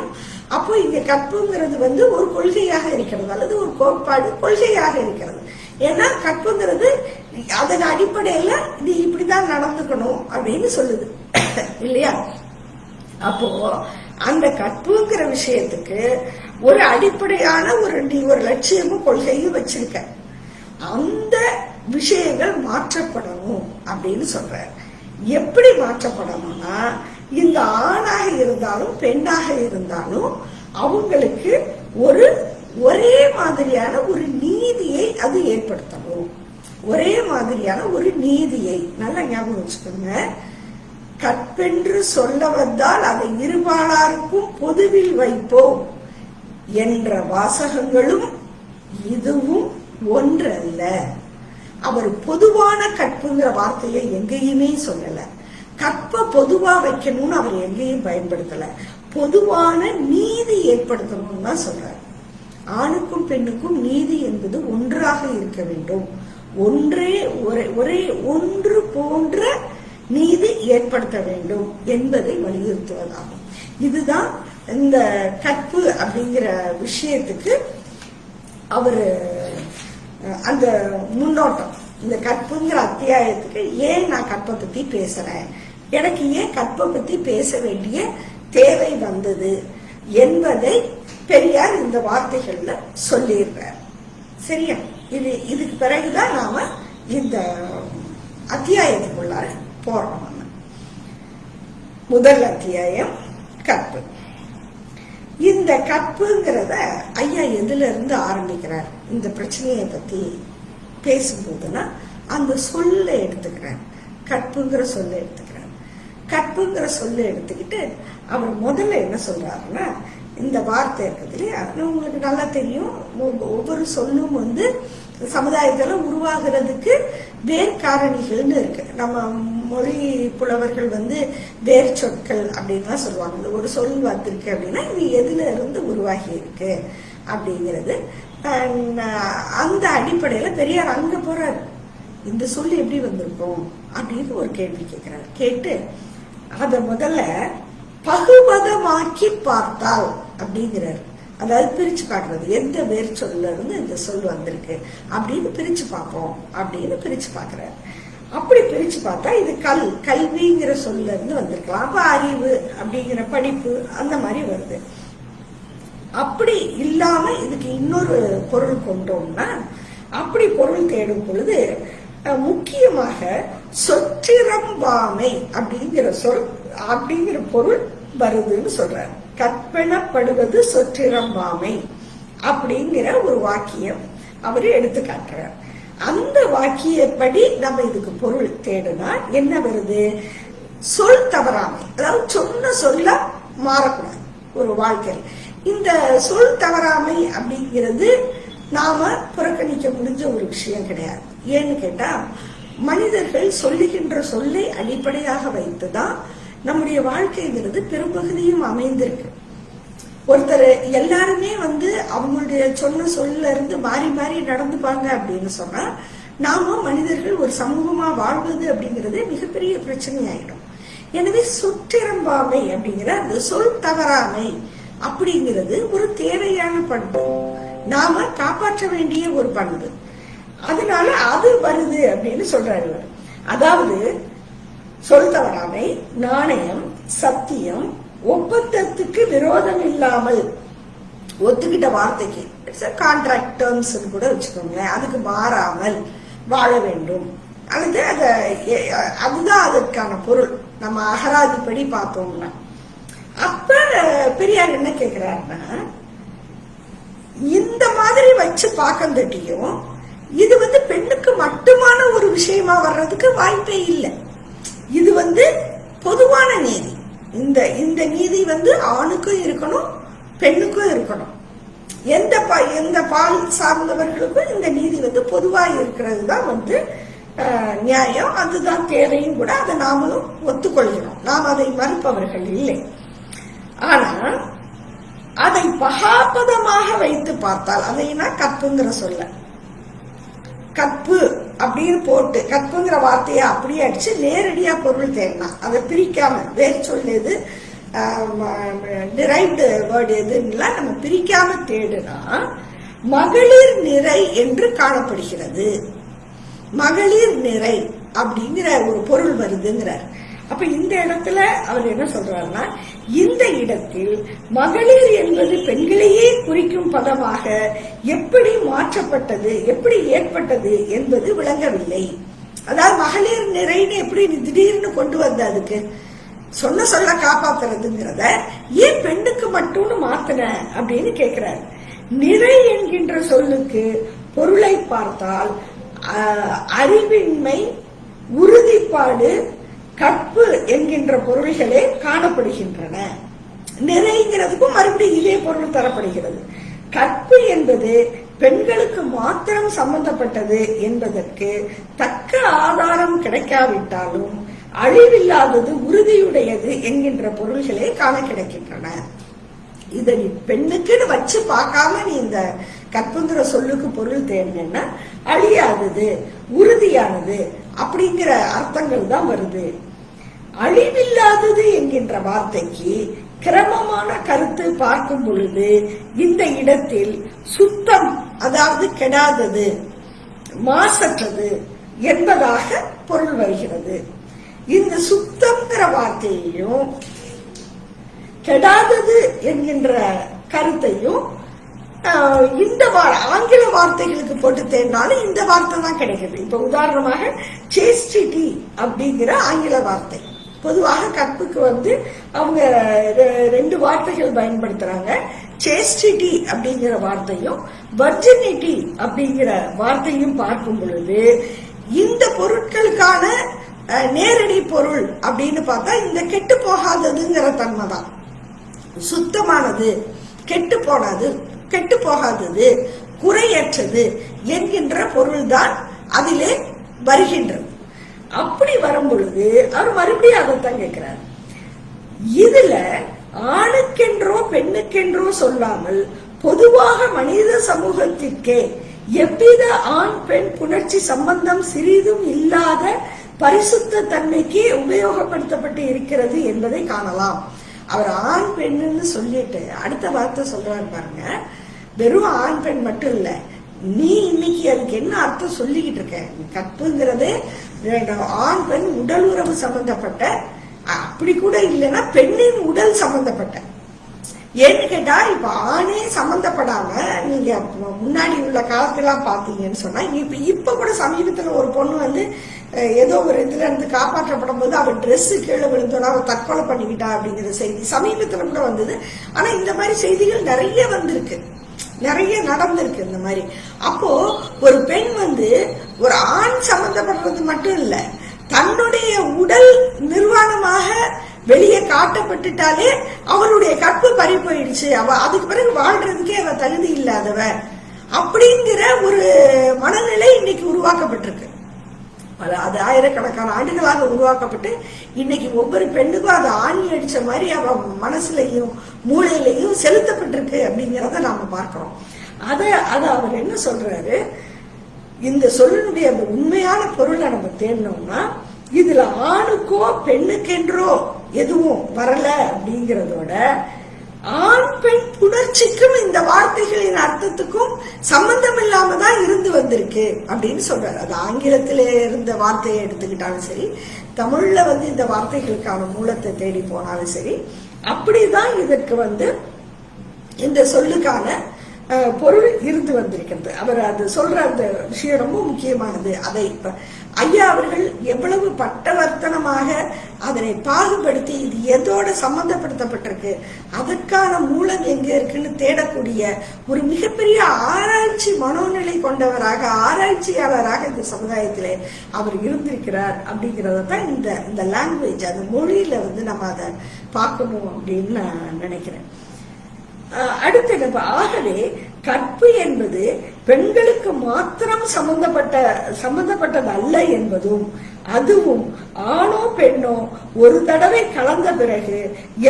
அப்போ இங்க கற்புங்கிறது ஒரு கொள்கையாக இருக்கிறது, அல்லது ஒரு கோட்பாடு கொள்கையாக இருக்கிறது. ஏன்னா கற்புங்கிறது அதன் அடிப்படையில நீ இப்படிதான் நடந்துக்கணும் அப்படின்னு சொல்லுது இல்லையா? அப்போ அந்த கற்புங்கிற விஷயத்துக்கு ஒரு அடிப்படையான நீ ஒரு லட்சியமும் கொள்கையும் வச்சிருக்க. அந்த விஷயங்கள் மாற்றப்படணும் அப்படின்னு சொல்ற. எப்படி மாற்றப்படணும்னா, இந்த ஆணாக இருந்தாலும் பெண்ணாக இருந்தாலும் அவங்களுக்கு ஒரே மாதிரியான ஒரு நீதியை அது ஏற்படுத்தணும். ஒரே மாதிரியான ஒரு நீதியை நல்லா ஞாபகம் வச்சுக்கோங்க. கற்பென்று சொல்ல வந்தால் அதை இருபாலாருக்கும் பொதுவில் வைப்போம் என்ற வாசகங்களும் இதுவும் ஒன்றல்ல. அவர் பொதுவான கற்புங்கிற வார்த்தையை எங்கேயுமே சொல்லல. கற்ப பொதுவா வைக்கணும்னு அவர் எங்கேயும் பயன்படுத்தல. பொதுவான நீதி ஏற்படுத்தணும்னு தான் சொல்றாரு. ஆணுக்கும் பெண்ணுக்கும் நீதி என்பது ஒன்றாக இருக்க வேண்டும். ஒன்று போன்ற நீதி ஏற்படுத்த வேண்டும் என்பதை வலியுறுத்துவதாகும். இதுதான் இந்த கற்பு அப்படிங்கிற விஷயத்துக்கு அவரு அந்த முன்னோட்டம். இந்த கற்புங்கிற அத்தியாயத்துக்கு ஏன் நான் கற்பை பத்தி பேசுறேன், எனக்கு ஏன் கற்பை பத்தி பேச வேண்டிய தேவை வந்தது என்பதை பெரியார் இந்த வார்த்தைகள்ல சொல்லிடுறார். சரியா? இதுக்கு பிறகுதான் நாம இந்த அத்தியாயத்துக்குள்ளார போறோம். முதல் அத்தியாயம் கற்பு. இந்த கற்புங்கிறத ஐயா எதுல இருந்து ஆரம்பிக்கிறார் இந்த பிரச்சனையை பத்தி பேசும்போதுன்னா, அந்த சொல்ல எடுத்துக்கிறார். கற்புங்கிற சொல்ல எடுத்துக்கிறார். கற்புங்கிற சொல்ல எடுத்துக்கிட்டு அவர் முதல்ல என்ன சொல்றாருன்னா, இந்த வார்த்தை இருக்குது இல்லையா, உங்களுக்கு நல்லா தெரியும். ஒவ்வொரு சொல்லும் சமுதாயத்துல உருவாகிறதுக்கு வேர்காரணிகள்னு இருக்கு. நம்ம மொழி புலவர்கள் வேர் சொற்கள் அப்படின்னு சொல்லுவாங்க. ஒரு சொல் வந்திருக்கு அப்படின்னா இது எதுல இருந்து உருவாகி இருக்கு அப்படிங்கிறது. அந்த அடிப்படையில பெரியார் அங்க போறாரு. இந்த சொல் எப்படி வந்திருக்கும் அப்படின்னு ஒரு கேள்வி கேட்கிறார். கேட்டு அத முதல்ல பகுபதமாக்கி பார்த்தால் அப்படிங்கிறார். அதாவது பிரிச்சு பார்க்கறது, எந்த வேர் சொல்ல இருந்து இந்த சொல் வந்திருக்கு அப்படின்னு பிரிச்சு பார்ப்போம் அப்படின்னு பிரிச்சு பார்க்கிறார். அப்படி பிரிச்சு பார்த்தா இது கல்விங்கிற சொல்ல இருந்து வந்திருக்கலாம். அப்ப அறிவு அப்படிங்கிற படிப்பு அந்த மாதிரி வருது. அப்படி இல்லாம இதுக்கு இன்னொரு பொருள் கொண்டோம்னா, அப்படி பொருள் தேடும் பொழுது முக்கியமாக சொற்றிரம்பாமை அப்படிங்கிற பொருள் வருதுன்னு சொல்றாரு. கற்பனப்படுவது சொற்றிரம்பாமை அப்படிங்கிற ஒரு வாக்கியம் அவரு எடுத்து காட்டுறார். அந்த வாக்கியப்படி நம்ம இதுக்கு பொருள் தேடுனா என்ன வருது? சொல் தவறாமை, அதாவது சொன்ன சொல்ல மாறக்கூடாது ஒரு வாழ்க்கையில். இந்த சொல் தவறாமை அப்படிங்கிறது நாம புறக்கணிக்க முடிஞ்ச ஒரு விஷயம் கிடையாது. ஏன்னு கேட்டா, மனிதர்கள் சொல்லுகின்ற சொல்லை அடிப்படையாக வைத்துதான் நம்முடைய வாழ்க்கைங்கிறது பெரும்பகுதியும் அமைந்திருக்கு. ஒருத்தர் எல்லாருமே அவங்களுடைய சொன்ன சொல்ல இருந்து மாறி மாறி நடந்துப்பாங்க அப்படின்னு சொன்னா நாம மனிதர்கள் ஒரு சமூகமா வாழ்வது அப்படிங்கிறது மிகப்பெரிய பிரச்சனை ஆயிடும். எனவே சொற்றிரம்பாமை அப்படிங்கிற அந்த சொல் தவறாமை அப்படிங்கிறது ஒரு தேவையான பண்பு, நாம காப்பாற்ற வேண்டிய ஒரு பண்பு. அதனால அது வருது அப்படின்னு சொல்றாரு. அதாவது சொல் தவறாமை, நாணயம், சத்தியம், ஒப்பந்தத்துக்கு விரோதம் இல்லாமல் ஒத்துக்கிட்ட வார்த்தைக்கு கான்ட்ராக்ட் டேர்ம்ஸ் கூட வச்சுக்கோங்களேன், அதுக்கு மாறாமல் வாழ வேண்டும். அதுதான் அதற்கான பொருள். நம்ம அகராதிப்படி பார்த்தோம்னா அப்ப பெரியார் என்ன கேக்குறாருன்னா, இந்த மாதிரி வச்சு பார்க்க தட்டியும் இது பெண்ணுக்கு மட்டுமான ஒரு விஷயமா வர்றதுக்கு வாய்ப்பே இல்லை. இது பொதுவான நீதி. இந்த நீதி ஆணுக்கும் இருக்கணும், பெண்ணுக்கும் இருக்கணும். எந்த பால் சார்ந்தவர்களுக்கும் இந்த நீதி பொதுவா இருக்கிறது தான் நியாயம், அதுதான் தேவையும் கூட. அதை நாமளும் ஒத்துக்கொள்கிறோம், நாம் அதை மறுப்பவர்கள் இல்லை. ஆனா அதை பகாபதமாக வைத்து பார்த்தால், அதைனா கற்புங்கிற சொல்ல கற்பு அப்படின்னு போட்டு கற்புங்கிற வார்த்தையை அப்படியே அடிச்சு நேரடியா பொருள் தேடினா, அதை பிரிக்காம வேறு சொல்லுது டிரைவ்டு வேர்டு எதுன்னா நம்ம பிரிக்காம தேடுனா மகளிர் நிறை என்று காணப்படுகிறது. மகளிர் நிறை அப்படிங்கிற ஒரு பொருள் வருதுங்கிறார். அப்ப இந்த இடத்துல அவர் என்ன சொல்றாருன்னா, இந்த இடத்தில் மகளிர் என்பது பெண்களையே குறிக்கும் பதமாக எப்படி மாற்றப்பட்டது, எப்படி ஏற்பட்டது என்பது விளங்கவில்லை. அதாவது மகளிர் நிறைன்னு எப்படி திடீர்னு கொண்டு வந்த, அதுக்கு சொல்ல காப்பாத்துறதுங்கிறத ஏன் பெண்ணுக்கு மட்டும்னு மாத்தின அப்படின்னு கேக்குறாரு. நிறை என்கின்ற சொல்லுக்கு பொருளை பார்த்தால் அறிவின்மை, உறுதிப்பாடு, கற்பு என்கின்ற பொருள்களே காணப்படுகின்றன. நிறைங்கிறதுக்கும் மறுபடியும் இதே பொருள் தரப்படுகிறது. கற்பு என்பது பெண்களுக்கு மாத்திரம் சம்பந்தப்பட்டது என்பதற்கு தக்க ஆதாரம் கிடைக்காவிட்டாலும் அழிவில்லாதது, உறுதியுடையது என்கின்ற பொருள்களே காண கிடைக்கின்றன. இதை நீ பெண்ணுக்குன்னு வச்சு பார்க்காம நீ இந்த கற்புங்கிற சொல்லுக்கு பொருள் தேடினா அழியாதது, உறுதியானது அப்படிங்கிற அர்த்தங்கள் தான் வருது. அழிவில்லாதது என்கின்ற வார்த்தைக்கு கிரமமான கருத்து பார்க்கும் பொழுது இந்த இடத்தில் சுத்தம், அதாவது கெடாதது, மாசற்றது என்பதாக பொருள் வருகிறது. இந்த சுத்தம்ங்கிற வார்த்தையையும் கெடாதது என்கின்ற கருத்தையும் இந்த ஆங்கில வார்த்தைகளுக்கு போட்டு தேடினாலும் இந்த வார்த்தை தான் கிடைக்குது. இப்ப உதாரணமாக சேஸ்டிட்டி அப்படிங்கிற ஆங்கில வார்த்தை, பொதுவாக கற்புக்கு அவங்க ரெண்டு வார்த்தைகள் பயன்படுத்துறாங்க. சேஸ்டிட்டி அப்படிங்கிற வார்த்தையும் வர்ஜினிட்டி அப்படிங்கிற வார்த்தையும் பார்க்கும் பொழுது இந்த பொருட்களுக்கான நேரடி பொருள் அப்படின்னு பார்த்தா இந்த கெட்டு போகாததுங்கிற தன்மை தான். சுத்தமானது, கெட்டு போகாதது, குறையற்றது என்கின்ற பொருள் தான் அதிலே வருகின்றது. அப்படி வரும் பொழுது அவர் மறுபடியும் அதைத்தான் கேட்கிறார். இதுல ஆணுக்கென்றோ பெண்ணுக்கென்றோ சொல்லாமல் பொதுவாக மனித சமூகத்திற்கே எவ்வித ஆண் பெண் புணர்ச்சி சம்பந்தம் சிறிதும் இல்லாத பரிசுத்த தன்மைக்கு உபயோகப்படுத்தப்பட்டு இருக்கிறது என்பதை காணலாம். அவர் ஆண் பெண்ணுன்னு சொல்லிட்டு அடுத்த வார்த்தை சொல்றாரு பாருங்க, வெறும் ஆண் பெண் மட்டும் இல்ல, நீ இன்னைக்கு அதுக்கு என்ன அர்த்தம் சொல்லிக்கிட்டு இருக்க? கற்புங்கிறது ஆண் பெண் உடல் உறவு சம்பந்தப்பட்ட, அப்படி கூட இல்லைன்னா பெண்ணின் உடல் சம்பந்தப்பட்ட. ஏன்னு கேட்டா இப்ப ஆணே சம்பந்தப்படாம நீங்க முன்னாடி உள்ள காலத்தெல்லாம் பாத்தீங்கன்னு சொன்னா, இப்ப கூட சமீபத்துல ஒரு பொண்ணு ஏதோ ஒரு இதுல இருந்து காப்பாற்றப்படும் போது அவ ட்ரெஸ் கீழே விழுந்தோட அவ தற்கொலை பண்ணிக்கிட்டா அப்படிங்கிற செய்தி சமீபத்துல கூட வந்தது. ஆனா இந்த மாதிரி செய்திகள் நிறைய வந்திருக்கு, நிறைய நடந்திருக்கு இந்த மாதிரி. அப்போ ஒரு பெண் ஒரு ஆண் சம்பந்தப்படுறது மட்டும் இல்ல, தன்னுடைய உடல் நிர்வாணமாக வெளியே காட்டப்பட்டுட்டாலே அவளுடைய கற்பு பறி போயிடுச்சு, அவ அதுக்கு பிறகு வாழ்றதுக்கே அவ தகுதி இல்லாதவ அப்படிங்கிற ஒரு மனநிலை இன்னைக்கு உருவாக்கப்பட்டிருக்கு. அது ஆயிரக்கணக்கான ஆண்டுகளாக உருவாக்கப்பட்டு இன்னைக்கு ஒவ்வொரு பெண்ணுக்கும் அது ஆணி அடிச்ச மாதிரி அவ மனசுலையும் மூளையிலையும் செலுத்தப்பட்டிருக்கு அப்படிங்கிறத நாம பார்க்கிறோம். அத அவர் என்ன சொல்றாரு, இந்த சொல்லினுடைய அந்த உண்மையான பொருளை நம்ம தேடணும்னா இதுல ஆணுக்கோ பெண்ணுக்கென்றோ எதுவும் வரல அப்படிங்கிறதோட ஆண் பெண் புணர்ச்சிக்கும் இந்த வார்த்தைகளின் அர்த்தத்துக்கும் சம்பந்தம் இல்லாம தான் இருந்து வந்திருக்கு அப்படின்னு சொல்றாரு. அது ஆங்கிலத்திலே இருந்த வார்த்தையை எடுத்துக்கிட்டாலும் சரி, தமிழ்ல இந்த வார்த்தைகளுக்கான மூலத்தை தேடி போனாலும் சரி, அப்படிதான் இதற்கு இந்த சொல்லுக்கான பொருள் இருந்து வந்திருக்கிறது. அவர் அது சொல்ற அந்த விஷயம் ரொம்ப முக்கியமானது. அதை இப்ப ஐயா அவர்கள் எவ்வளவு பட்டவர்த்தனமாக அதனை பாகுபடுத்தி இது எதோட சம்பந்தப்படுத்தப்பட்டிருக்கு, அதற்கான மூலம் எங்க இருக்குன்னு தேடக்கூடிய ஒரு மிகப்பெரிய ஆராய்ச்சி மனோநிலை கொண்டவராக, ஆராய்ச்சியாளராக இந்த சமுதாயத்திலே அவர் இருந்திருக்கிறார் அப்படிங்கறதான் இந்த லாங்குவேஜ், அந்த மொழியில நம்ம அதை பார்க்கணும் அப்படின்னு நான் நினைக்கிறேன். அடுத்து ஆகவே கற்பு என்பது பெண்களுக்கு மாத்திரம் சம்பந்தப்பட்டது அல்ல என்பதும், அதுவும் ஆணோ பெண்ணோ ஒரு தடவை கலந்த பிறகு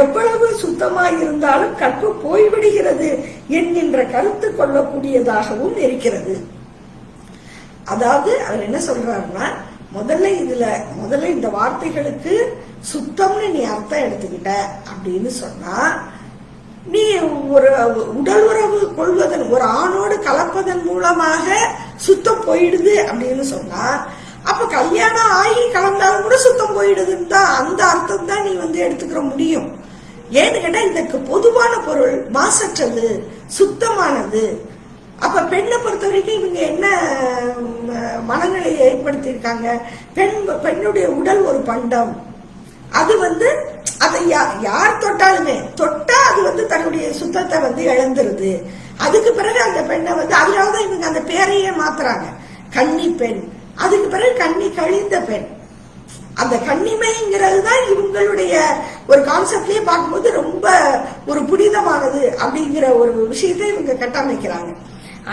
எவ்வளவு சுத்தமாயிருந்தாலும் கற்பு போய்விடுகிறது என்கின்ற கருத்து கொள்ளக்கூடியதாகவும் இருக்கிறது. அதாவது அவர் என்ன சொல்றாருன்னா, முதல்ல இந்த வார்த்தைகளுக்கு சுத்தம்னு நீ அர்த்தம் எடுத்துக்கிட்ட அப்படின்னு சொன்னா, நீ ஒரு உடல் உறவு கொள்வதன், ஒரு ஆணோடு கலப்பதன் மூலமாக சுத்தம் போயிடுது அப்படின்னு சொன்னா, அப்ப கல்யாணம் ஆகி கலந்தாலும் கூட சுத்தம் போயிடுதுன்னு தான் அந்த அர்த்தம் தான் நீ எடுத்துக்கிற முடியும். ஏன்னு கேட்டா இதற்கு பொதுவான பொருள் மாசற்றது, சுத்தமானது. அப்ப பெண்ணை பொறுத்த வரைக்கும் இவங்க என்ன மனநிலையை ஏற்படுத்தியிருக்காங்க, பெண்ணுடைய உடல் ஒரு பண்டம், அது அதை யார் தொட்டாலுமே தொட்டா அது தன்னுடைய சுத்தத்தை இழந்துருது. அதுக்கு பிறகு அந்த பெண்ணை அதனாலதான் இவங்க அந்த பேரையே மாத்துறாங்க, கன்னி பெண். அதுக்கு பிறகு கன்னி கழிந்த பெண். அந்த கன்னிமைங்கிறது தான் இவங்களுடைய ஒரு கான்செப்ட்லயே பார்க்கும்போது ரொம்ப ஒரு புனிதமானது அப்படிங்கிற ஒரு விஷயத்தை இவங்க கட்டமைக்கிறாங்க.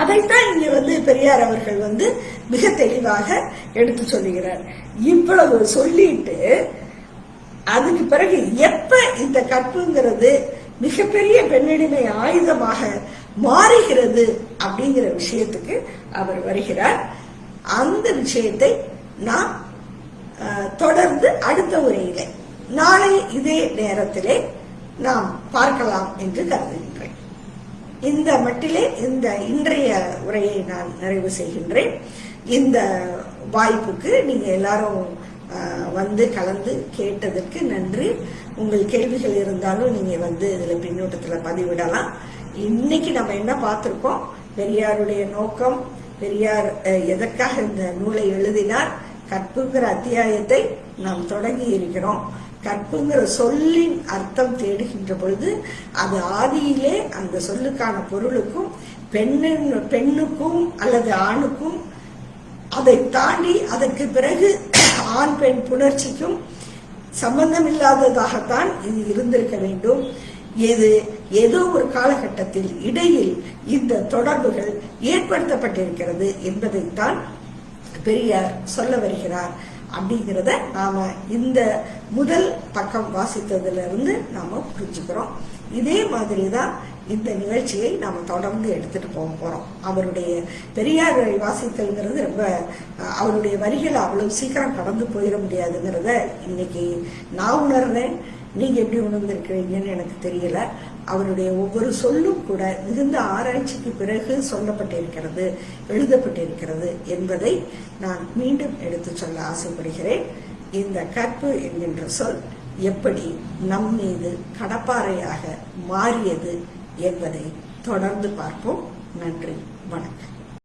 அதைத்தான் இங்க பெரியார் அவர்கள் மிக தெளிவாக எடுத்து சொல்லுகிறார். இவ்வளவு சொல்லிட்டு அதுக்கு பிறகு எப்ப இந்த கற்புங்கிறது மிகப்பெரிய பெண்ணிடிமை ஆயுதமாக மாறுகிறது அப்படிங்கிற விஷயத்துக்கு அவர் வருகிறார். அந்த விஷயத்தை நாம் தொடர்ந்து அடுத்த உரையிலே நாளை இதே நேரத்திலே நாம் பார்க்கலாம் என்று கருதுகின்றேன். இந்த மட்டிலே இந்த இன்றைய உரையை நான் நிறைவு செய்கின்றேன். இந்த வாய்ப்புக்கு நீங்க எல்லாரும் கலந்து கேட்டதற்கு நன்றி. உங்கள் கேள்விகள் இருந்தாலும் நீங்க இதுல பின்னூட்டத்துல பதிவிடலாம். இன்னைக்கு நம்ம என்ன பார்த்திருக்கோம், பெரியாருடைய நோக்கம், பெரியார் எதற்காக இந்த நூலை எழுதினார், கற்புங்கிற அத்தியாயத்தை நாம் தொடங்கி இருக்கிறோம். கற்புங்கிற சொல்லின் அர்த்தம் தேடுகின்ற பொழுது அது ஆதியிலே அந்த சொல்லுக்கான பொருளுக்கும் பெண்ணுக்கும் அல்லது ஆணுக்கும், அதை தாண்டி அதற்கு பிறகு ஆண் பெண் புணர்ச்சிக்கும் சம்பந்தம் இல்லாததாகத்தான் இது இருந்திருக்க வேண்டும். இது ஏதோ ஒரு காலகட்டத்தில் இடையில் இந்த தொடர்புகள் ஏற்படுத்தப்பட்டிருக்கிறது என்பதைத்தான் பெரியார் சொல்ல வருகிறார் அப்படிங்கிறத நாம இந்த முதல் பக்கம் வாசித்ததுல இருந்து நாம புரிஞ்சுக்கிறோம். இதே மாதிரிதான் இந்த நிகழ்ச்சியை நாம தொடர்ந்து எடுத்துட்டு போக போறோம். அவருடைய பெரியார் வாசித்தல்ங்கிறது ரொம்ப, அவருடைய வரிகளை அவ்வளவு சீக்கிரம் கடந்து போயிட முடியாதுங்கிறத இன்னைக்கு நான் உணர்றேன். நீங்க எப்படி உணர்ந்திருக்கிறீங்கன்னு எனக்கு தெரியல. அவருடைய ஒவ்வொரு சொல்லும் கூட மிகுந்த ஆராய்ச்சிக்கு பிறகு சொல்லப்பட்டிருக்கிறது, எழுதப்பட்டிருக்கிறது என்பதை நான் மீண்டும் எடுத்து சொல்ல ஆசைப்படுகிறேன். இந்த கற்பு என்கின்ற சொல் எப்படி நம் மீது கடப்பாறையாக மாறியது என்பதை தொடர்ந்து பார்ப்போம். நன்றி, வணக்கம்.